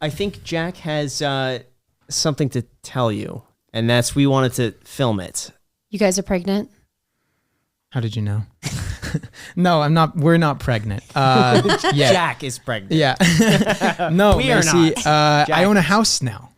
I think Jack has something to tell you, and that's we wanted to film it. You guys are pregnant? How did you know? No, I'm not. We're not pregnant. Jack is pregnant. Yeah. No, we are Macy, not. I own a house now.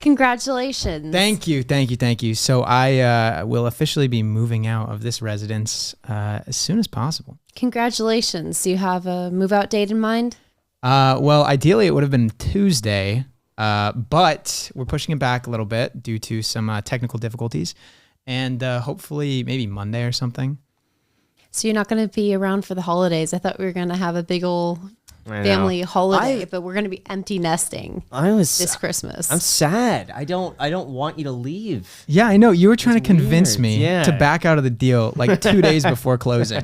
Congratulations. Thank you. So I will officially be moving out of this residence as soon as possible. Congratulations. Do you have a move out date in mind? Well, ideally it would have been Tuesday, but we're pushing it back a little bit due to some technical difficulties, and hopefully maybe Monday or something. So you're not going to be around for the holidays. I thought we were going to have a big old family holiday, but we're going to be empty nesting this Christmas. I'm sad. I don't want you to leave. Yeah, I know. You were trying to convince me Yeah. to back out of the deal like 2 days before closing.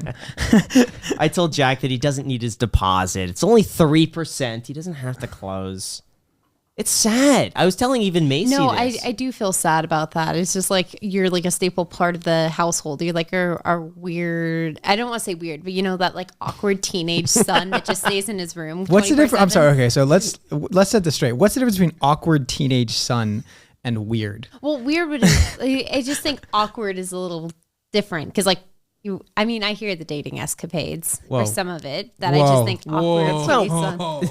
I told Jack that he doesn't need his deposit. It's only 3%. He doesn't have to close. It's sad. I was telling even Macy this. I do feel sad about that. It's just like you're like a staple part of the household. You're like our weird, I don't want to say weird, but you know, that like awkward teenage son that just stays in his room. What's the difference? I'm sorry. Okay, so let's set this straight. What's the difference between awkward teenage son and weird? Well, weird would, I just think awkward is a little different because like, I hear the dating escapades for some of it that I just think awkward.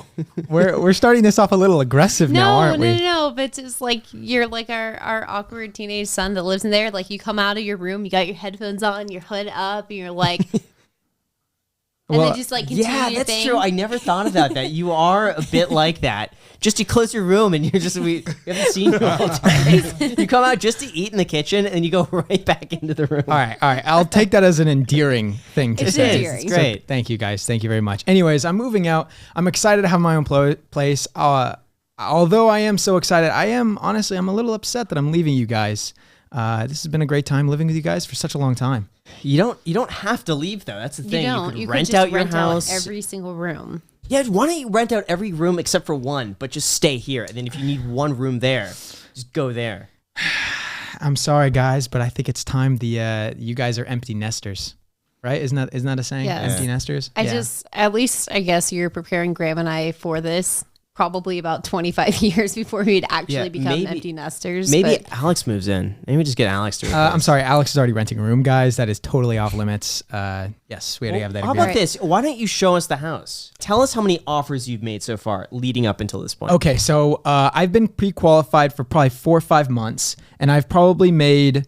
We're starting this off a little aggressive now, aren't we? No, but just like you're like our awkward teenage son that lives in there. Like you come out of your room, you got your headphones on, your hood up, and you're like, and then just like continue yeah, your that's thing. true. I never thought about that. You are a bit like that. Just you close your room and you're just we haven't seen you all day. You come out just to eat in the kitchen and you go right back into the room. All right. I'll take that as an endearing thing to say. Endearing. It's great. So, thank you guys. Thank you very much. Anyways, I'm moving out. I'm excited to have my own place. Although I am so excited, I'm a little upset that I'm leaving you guys. This has been a great time living with you guys for such a long time. You don't have to leave though. That's the thing. You could rent just out your rent house. out every single room. Yeah, why don't you rent out every room except for one, but just stay here. And then if you need one room there, just go there. I'm sorry, guys, but I think it's time. You guys are empty nesters, right? Isn't that a saying? Yes. Empty nesters. At least I guess you're preparing Graham and I for this. Probably about 25 years before we'd actually become empty nesters. Maybe Alex moves in. Maybe we just get Alex to replace. I'm sorry, Alex is already renting a room, guys. That is totally off limits. Yes, we had to have that. How about this? Why don't you show us the house? Tell us how many offers you've made so far leading up until this point. Okay, so I've been pre-qualified for probably 4 or 5 months, and I've probably made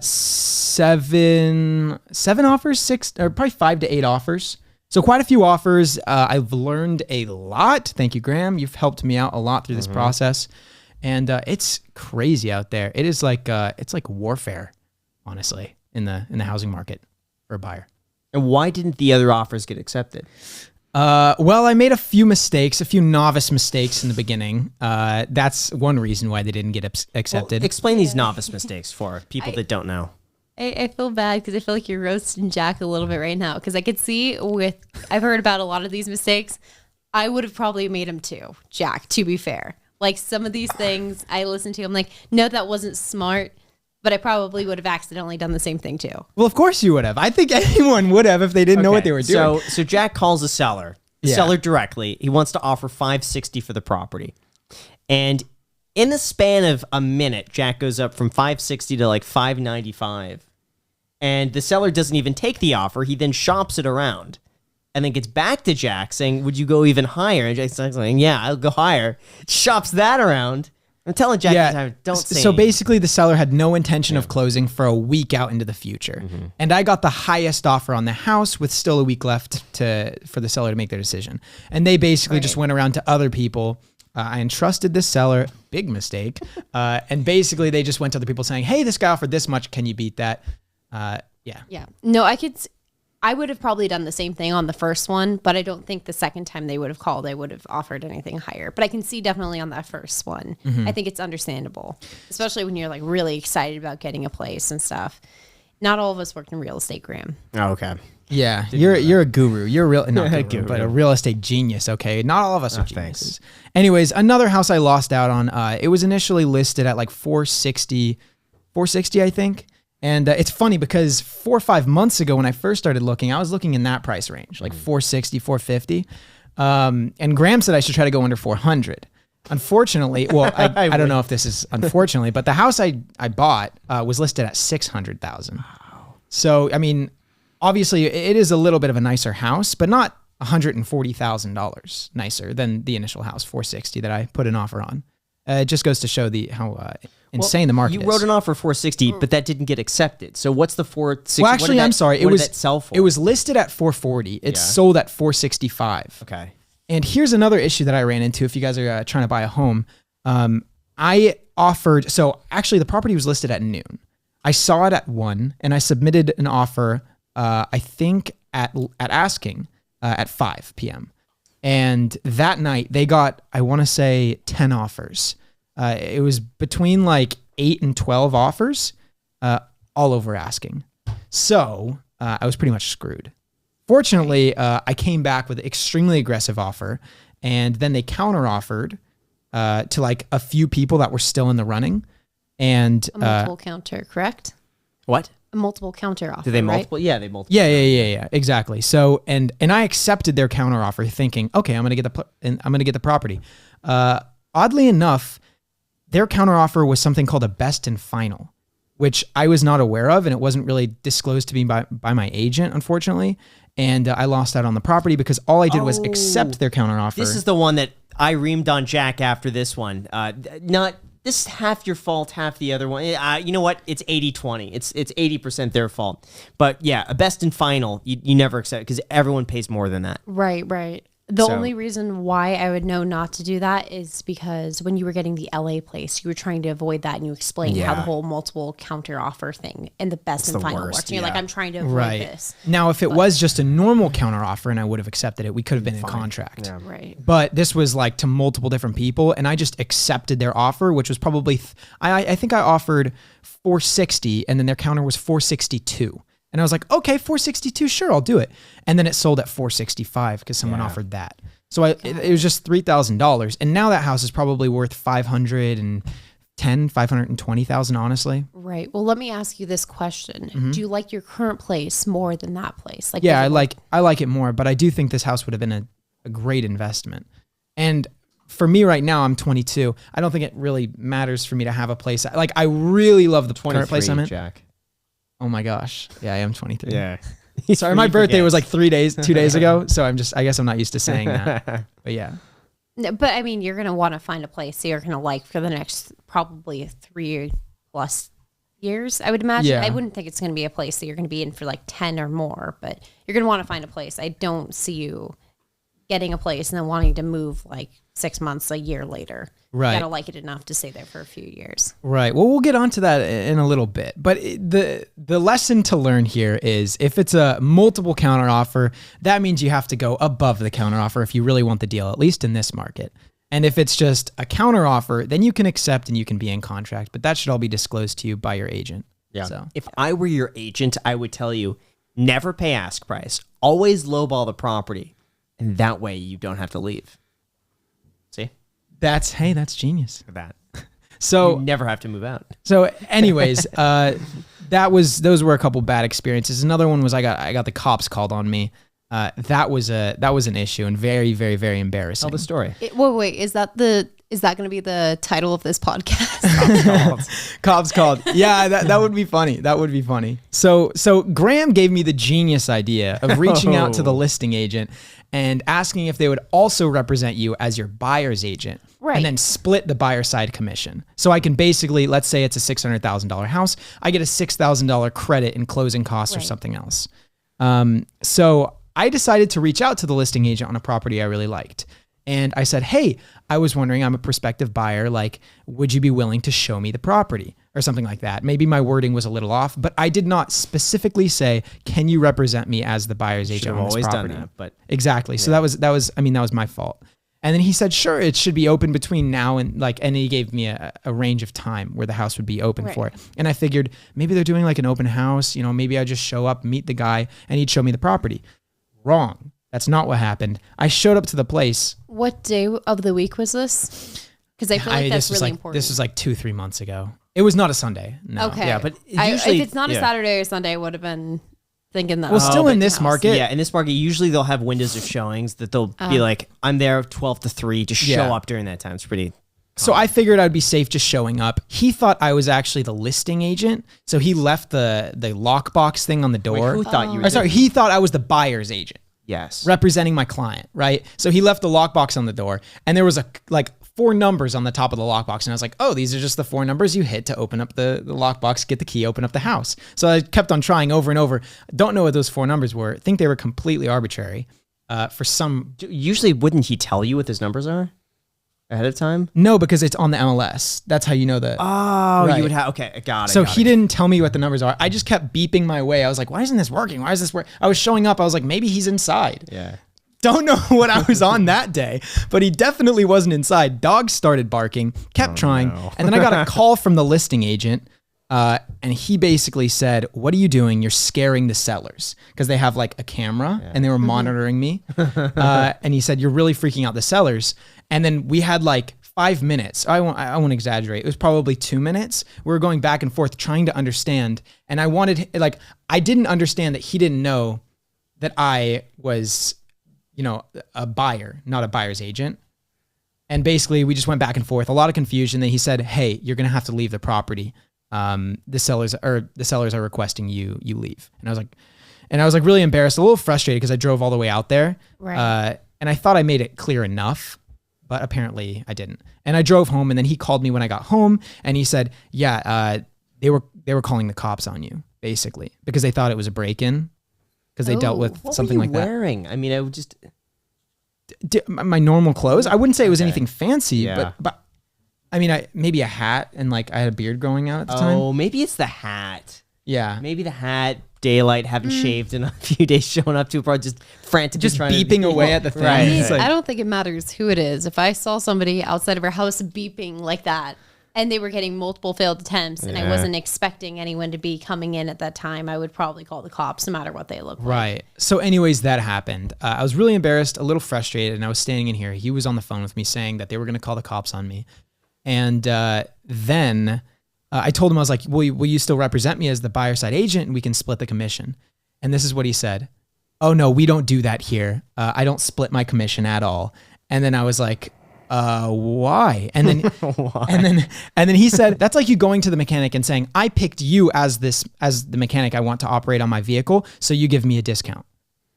seven offers, 6 or probably 5 to 8 offers. So quite a few offers. I've learned a lot. Thank you, Graham. You've helped me out a lot through this process, and it's crazy out there. It is like it's like warfare, honestly, in the housing market for a buyer. And why didn't the other offers get accepted? Well, I made a few novice mistakes in the beginning. That's one reason why they didn't get accepted. Well, explain these novice mistakes for people that don't know. I feel bad because I feel like you're roasting Jack a little bit right now because I could see I've heard about a lot of these mistakes. I would have probably made them too, Jack, to be fair. Like some of these things I listen to, I'm like, no, that wasn't smart, but I probably would have accidentally done the same thing too. Well, of course you would have. I think anyone would have if they didn't know what they were doing. So Jack calls the seller directly. He wants to offer $560 for the property. And in the span of a minute, Jack goes up from $560 to like $595. And the seller doesn't even take the offer. He then shops it around and then gets back to Jack saying, would you go even higher? And Jack's saying, yeah, I'll go higher. Shops that around. I'm telling Jack, don't say So basically the seller had no intention of closing for a week out into the future. Mm-hmm. And I got the highest offer on the house with still a week left for the seller to make their decision. And they basically just went around to other people. I entrusted this seller, big mistake. And basically they just went to other people saying, hey, this guy offered this much. Can you beat that? Yeah. No, I would have probably done the same thing on the first one, but I don't think the second time they would have called, I would have offered anything higher. But I can see definitely on that first one. Mm-hmm. I think it's understandable, especially when you're like really excited about getting a place and stuff. Not all of us worked in real estate, Graham. Oh, okay. Yeah, you're a guru. You're but a real estate genius. Okay, not all of us are geniuses. Thanks. Anyways, another house I lost out on. It was initially listed at like $460, I think. And it's funny because 4 or 5 months ago when I first started looking, I was looking in that price range, like $460, $450. And Graham said I should try to go under 400. Unfortunately, well, I don't know if this is unfortunately, but the house I bought was listed at 600,000. Wow. So, I mean, obviously it is a little bit of a nicer house, but not $140,000 nicer than the initial house, 460 that I put an offer on. It just goes to show how insane the market is. You wrote an offer for 460, but that didn't get accepted. So what's the 460? Well, actually, I'm sorry. What did that sell for? It was listed at 440. It's sold at 465. Okay. And here's another issue that I ran into. If you guys are trying to buy a home, I offered. So actually, the property was listed at noon. I saw it at 1, and I submitted an offer. I think at asking at 5 p.m. And that night they got, I want to say 10 offers. It was between like 8 and 12 offers, all over asking. So I was pretty much screwed. Fortunately, I came back with an extremely aggressive offer, and then they counter offered to like a few people that were still in the running. And a multiple counter, correct? What? A multiple counter offer. Do they multiple? Right? Yeah, they multiple. Yeah, exactly. So and I accepted their counter offer, thinking, okay, I'm gonna get the property. Oddly enough, their counter offer was something called a best and final, which I was not aware of, and it wasn't really disclosed to me by my agent, unfortunately. And I lost out on the properity because all I did was accept their counter offer. This is the one that I reamed on Jack after this one. This is half your fault, half the other one. You know what? It's 80-20. It's 80% their fault. But yeah, a best and final, you never accept because everyone pays more than that. Right. The only reason why I would know not to do that is because when you were getting the LA place, you were trying to avoid that, and you explained how the whole multiple counter offer thing and the best and final worked. And you're like, I'm trying to avoid this. Now, if it was just a normal counter offer and I would have accepted it, we could have been in contract. Yeah. Right. But this was like to multiple different people, and I just accepted their offer, which was probably, I think I offered 460, and then their counter was 462. And I was like, okay, 462, sure, I'll do it. And then it sold at 465 because someone offered that. So it was just $3,000. And now that house is probably worth $520,000, honestly. Right. Well, let me ask you this question. Mm-hmm. Do you like your current place more than that place? Like, yeah, I like it more, but I do think this house would have been a great investment. And for me right now, I'm 22. I don't think it really matters for me to have a place. Like, I really love the current place I'm in. Jack. Oh my gosh. Yeah, I am 23. Yeah. Sorry, my birthday was like 2 days ago. So I guess I'm not used to saying that. But yeah. No, but I mean, you're going to want to find a place that you're going to like for the next probably 3+ years, I would imagine. Yeah. I wouldn't think it's going to be a place that you're going to be in for like 10 or more, but you're going to want to find a place. I don't see you getting a place and then wanting to move like 6 months, a year later. Right. You got to like it enough to stay there for a few years. Right. Well, we'll get onto that in a little bit. But the lesson to learn here is if it's a multiple counter offer, that means you have to go above the counter offer if you really want the deal, at least in this market. And if it's just a counter offer, then you can accept and you can be in contract. But that should all be disclosed to you by your agent. Yeah. So, if I were your agent, I would tell you, never pay ask price. Always lowball the property. And that way you don't have to leave. See? That's genius. That. So you never have to move out. So anyways, those were a couple bad experiences. Another one was I got the cops called on me. That was an issue and very, very, very embarrassing. Tell the story. Wait, is that going to be the title of this podcast? Cops called. Yeah, that would be funny. That would be funny. So Graham gave me the genius idea of reaching out to the listing agent and asking if they would also represent you as your buyer's agent. Right. And then split the buyer side commission. So I can basically, let's say it's a $600,000 house, I get a $6,000 credit in closing costs or something else. So I decided to reach out to the listing agent on a property I really liked. And I said, hey, I was wondering, I'm a prospective buyer. Like, would you be willing to show me the property or something like that? Maybe my wording was a little off, but I did not specifically say, can you represent me as the buyer's agent on this property? Always done that, but exactly. Yeah. So that was my fault. And then he said, sure, it should be open between now and and he gave me a range of time where the house would be open for. And I figured maybe they're doing like an open house, maybe I just show up, meet the guy, and he'd show me the property. Wrong. That's not what happened. I showed up to the place. What day of the week was this? Because I feel like that's really important. This was like 2-3 months ago. It was not a Sunday. No. Okay. Yeah, but usually, if it's not a Saturday or Sunday, it would have been thinking that. Well, still in open this house. market. Yeah, in this market, usually they'll have windows of showings that they'll be like, I'm there 12 to 3, just show up during that time. It's pretty... So I figured I'd be safe just showing up. He thought I was actually the listing agent, so he left the lockbox thing on the door. Wait, who thought you were... Sorry, he thought I was the buyer's agent. Yes. Representing my client, right? So he left the lockbox on the door, and there was like 4 numbers on the top of the lockbox, and I was like, oh, these are just the 4 numbers you hit to open up the lockbox, get the key, open up the house. So I kept on trying over and over. Don't know what those 4 numbers were. I think they were completely arbitrary. For some... Usually, wouldn't he tell you what those numbers are ahead of time? No, because it's on the MLS. That's how you know that. Oh, Right. you would have... Okay, I got it. So he didn't tell me what the numbers are. I just kept beeping my way. I was like, why isn't this working? Why is this work? I was showing up. I was like, maybe he's inside. Yeah. Don't know what I was on that day, but he definitely wasn't inside. Dogs started barking, kept trying. no. And then I got a call from the listing agent. And he basically said, what are you doing? You're scaring the sellers, because they have like a camera and they were monitoring me. And he said, you're really freaking out the sellers. And then we had like 5 minutes. I won't exaggerate. It was probably 2 minutes. We were going back and forth trying to understand. And I didn't understand that he didn't know that I was, a buyer, not a buyer's agent. And basically we just went back and forth, a lot of confusion. Then he said, hey, you're going to have to leave the property. The sellers are requesting you leave. And I was like really embarrassed, a little frustrated, because I drove all the way out there. Right. And I thought I made it clear enough, but apparently I didn't. And I drove home, and then he called me when I got home, and he said, yeah, they were calling the cops on you, basically, because they thought it was a break-in, because they dealt with something like that. What were you wearing? I mean, I would just... My normal clothes. I wouldn't say it was anything fancy, Yeah. but I mean, maybe a hat, and like I had a beard growing out at the time. Oh, maybe it's the hat. Yeah. Maybe the hat, daylight, haven't shaved in a few days, showing up to probably just frantic, Just trying to beeping away at the thing. Right. It's like- I don't think it matters who it is. If I saw somebody outside of our house beeping like that, and they were getting multiple failed attempts, and I wasn't expecting anyone to be coming in at that time, I would probably call the cops no matter what they look like. Right. So anyways, that happened. I was really embarrassed, a little frustrated, and I was standing in here. He was on the phone with me saying that they were going to call the cops on me. And then I told him, I was like, will you still represent me as the buyer side agent, and we can split the commission? And this is what he said. Oh, no, we don't do that here. I don't split my commission at all. And then I was like, why? And then, and then he said, that's like you going to the mechanic and saying, I picked you as the mechanic I want to operate on my vehicle, so you give me a discount.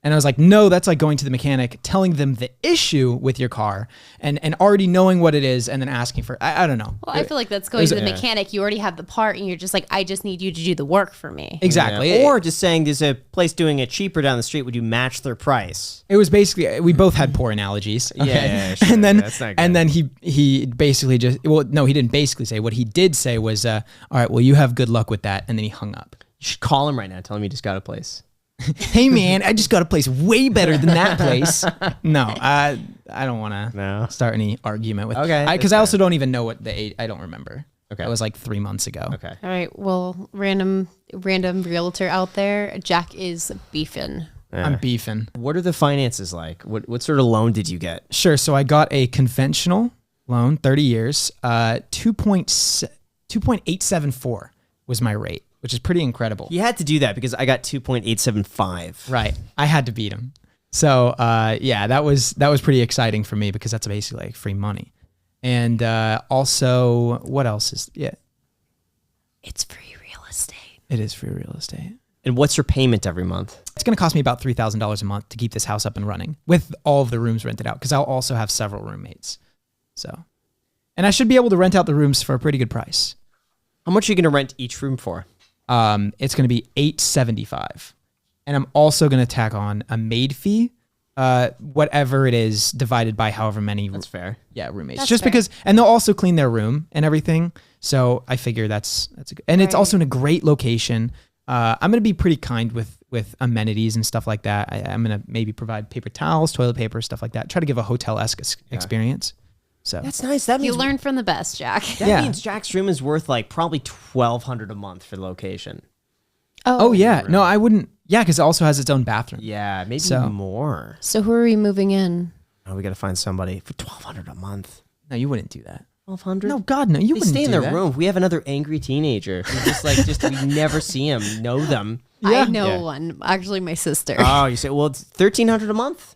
And I was like, no, that's like going to the mechanic, telling them the issue with your car, and already knowing what it is, and then asking for, I don't know. Well, I feel like that's going to the mechanic. You already have the part, and you're just like, I just need you to do the work for me. Exactly. Yeah. Or just saying there's a place doing it cheaper down the street. Would you match their price? It was basically, we both had poor analogies. Okay? Yeah, sure. And then, That's not good. and then he basically just, well, no, he didn't basically say. What he did say was, all right, well, you have good luck with that. And then he hung up. You should call him right now. Tell him you just got a place. Hey man, I just got a place way better than that place. No, I don't want to start any argument with. Okay, Because I also don't even know what I don't remember. Okay. That was like 3 months ago. Okay. All right. Well, random realtor out there, Jack is beefing. I'm beefing. What are the finances like? What sort of loan did you get? Sure. So I got a conventional loan, 30 years, 2.874 was my rate, which is pretty incredible. You had to do that because I got 2.875. Right. I had to beat him. So yeah, that was pretty exciting for me, because that's basically like free money. And also, what else is It's free real estate. it is free real estate. And what's your payment every month? It's going to cost me about $3,000 a month to keep this house up and running with all of the rooms rented out, because I'll also have several roommates. So, and I should be able to rent out the rooms for a pretty good price. How much are you going to rent each room for? It's going to be $875, and I'm also going to tack on a maid fee, whatever it is, divided by however many. That's fair. Yeah, roommates. That's just fair. because, and they'll also clean their room and everything. So I figure that's a good, and it's Right. also in a great location. I'm going to be pretty kind with amenities and stuff like that. I'm going to maybe provide paper towels, toilet paper, stuff like that. Try to give a hotel-esque experience. So That's nice. That You means learn from the best, Jack. that means Jack's room is worth like probably $1,200 a month for the location. oh yeah, no, I wouldn't. Yeah, because it also has its own bathroom. Yeah, maybe So- more. So who are we moving in? Oh, we got to find somebody for $1,200 a month. No, you wouldn't do that. $1,200? No, God, no. You They wouldn't stay in do their that. room. We have another angry teenager. We we never see him, know them. I know Yeah. one. Actually, my sister. Oh, you say, well, it's $1,300 a month?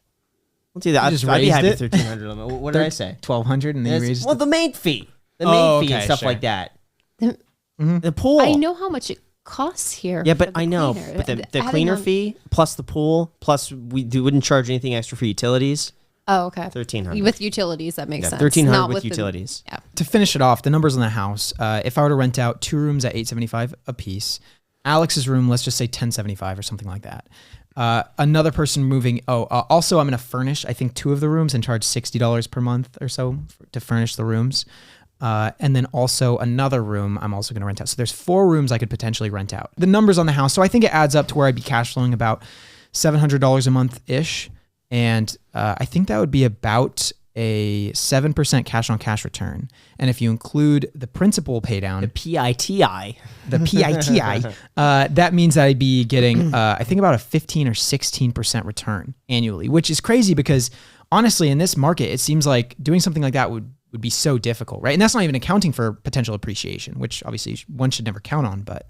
We'll do that. You just I'd be raised happy it? with $1,300 a month. What did I say? 1,200 and then you raised Well, the maid fee. The maid Oh, fee and okay, stuff sure. like that. The- The pool. I know how much it costs here. Yeah, for but the I know. cleaner. But the Having cleaner them- fee plus the pool plus we wouldn't charge anything extra for utilities. Oh, okay. 1,300. With utilities, that makes Yeah, sense. 1,300 Not with the- utilities. yeah. To finish it off, the numbers on the house. If I were to rent out 2 rooms at $875 a piece, Alex's room, let's just say $1075 or something like that. Another person moving. Also, I'm going to furnish, I think, 2 of the rooms and charge $60 per month or so to furnish the rooms. And then also another room I'm also going to rent out. So there's 4 rooms I could potentially rent out. The numbers on the house. So I think it adds up to where I'd be cash flowing about $700 a month-ish. And I think that would be about a 7% cash on cash return. And if you include the principal pay down, PITI. the PITI, that means that I'd be getting, I think, about a 15 or 16% return annually, which is crazy because honestly, in this market, it seems like doing something like that would be so difficult, right? And that's not even accounting for potential appreciation, which obviously one should never count on. But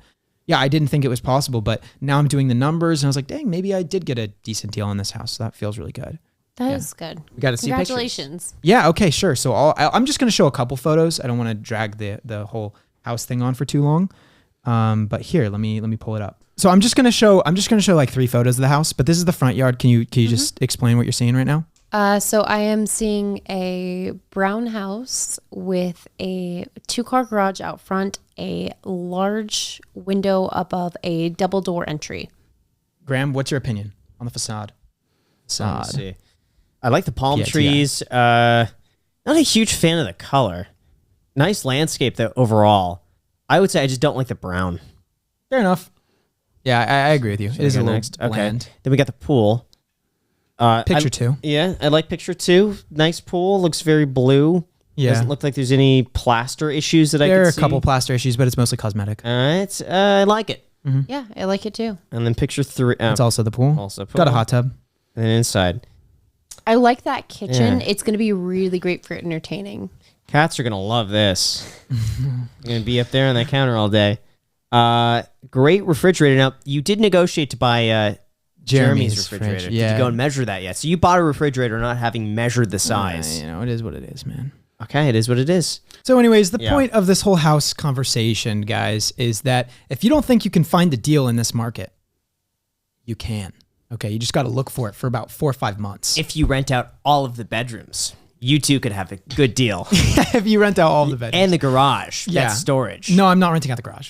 yeah, I didn't think it was possible, but now I'm doing the numbers and I was like, dang, maybe I did get a decent deal on this house. So that feels really good. That is good. We got to see pictures. Congratulations. Yeah. Okay. Sure. So I'm just going to show a couple photos. I don't want to drag the whole house thing on for too long. But here, let me pull it up. So I'm just going to show like 3 photos of the house, but this is the front yard. Can you just explain what you're seeing right now? So I am seeing a brown house with a 2-car garage out front, a large window above a double door entry. Graham, what's your opinion on the facade? Let's see. I like the palm PITI. trees. Not a huge fan of the color. Nice landscape though overall. I would say I just don't like the brown. Fair enough. Yeah, I agree with you. It is a little bland. Okay. Then we got the pool. Picture 2. Yeah, I like picture 2. Nice pool. Looks very blue. Yeah. Doesn't look like there's any plaster issues that I There can are a see. couple plaster issues, but it's mostly cosmetic. I like it. Yeah, I like it too. And then picture 3. It's also the pool. Also pool. Got a hot tub. And then inside. I like that kitchen. Yeah. It's going to be really great for entertaining. Cats are going to love this. They're going to be up there on that counter all day. Great refrigerator. Now, you did negotiate to buy Jeremy's refrigerator. fridge, Did yeah. you go and measure that yet? So you bought a refrigerator not having measured the size. You know, it is what it is, man. Okay, it is what it is. So anyways, the Yeah. point of this whole house conversation, guys, is that if you don't think you can find a deal in this market, you can. Okay, you just got to look for it for about 4 or 5 months. If you rent out all of the bedrooms, you too could have a good deal. If you rent out all the bedrooms. And the garage. Yeah. That's storage. No, I'm not renting out the garage.